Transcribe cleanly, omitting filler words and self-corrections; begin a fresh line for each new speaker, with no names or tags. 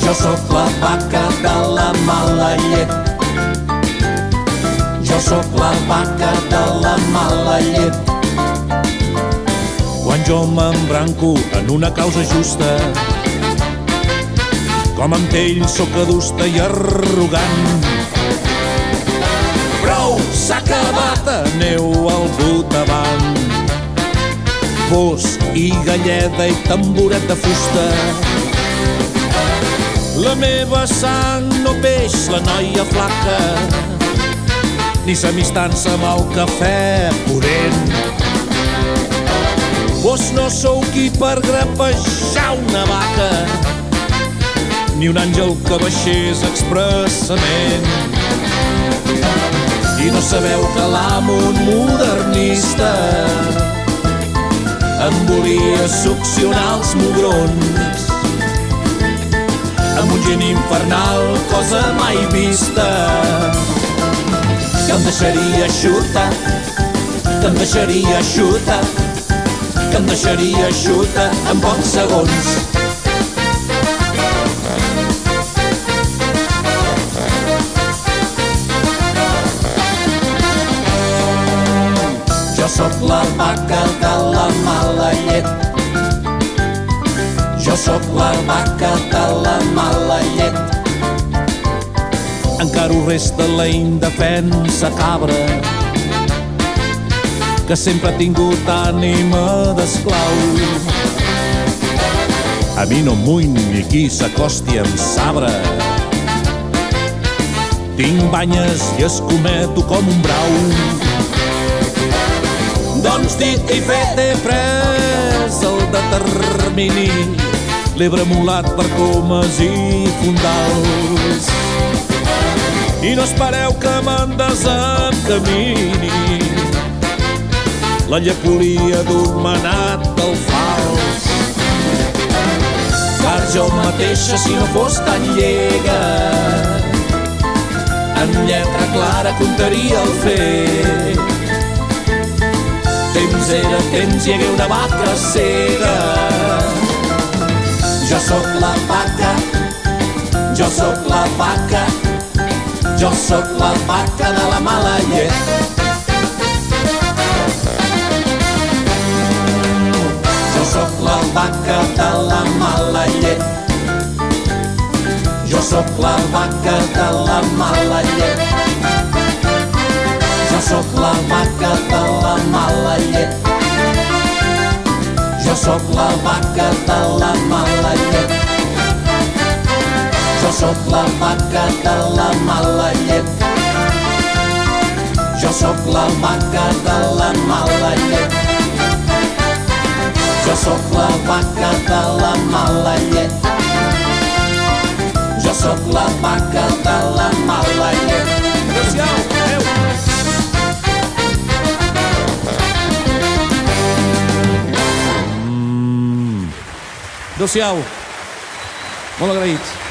Jo sóc la vaca de la mala llet. Jo sóc la vaca de la mala llet.
Quan jo m'embranco en una causa justa, com amb ell sóc adusta i arrogant. Prou, s'ha acabat, aneu al botavant. Fos i galleda i tamboret de fusta. La meva sang no peix la noia flaca, ni s'amistança amb el cafè pudent. Vos no sou qui per grapejar una vaca, ni un àngel que baixés expressament. I no sabeu que l'amo, un modernista, em volia succionar els mugrons amb un geni infernal, cosa mai vista, que em deixaria eixuta, que em deixaria eixuta, que em deixaria eixuta en pocs segons. Jo sóc la vaca de la mala llet. Jo sóc la vaca de la mala llet. Encara ho resta la indefensa cabra, que sempre ha tingut ànima d'esclau. A mi no m'ull ni qui s'acosti amb sabre. Tinc banyes i escometo com un brau. Doncs dit i fet, he pres el determini. L'he bremolat per comes i fondals. I no espereu que me'n desencamini la llepolia d'un manat del fals. Car jo mateixa, si no fos tan llega, en lletra clara contaria el fet. Temps era temps, hi hagué una vaca cega. Jo sóc la vaca, jo sóc la vaca, jo sóc la vaca de la mala llet. Jo sóc la vaca de la mala llet. Jo sóc la vaca de la mala llet. Jo sóc la vaca de la mala llet. Jo sóc la vaca de la mala llet. Jo sóc la vaca de la mala llet. Jo sóc la vaca de la mala llet. Jo sóc la vaca de la mala llet. Jo sóc la vaca de la mala llet. Adéu-siau, adéu. Adéu-siau. Molt agraïts.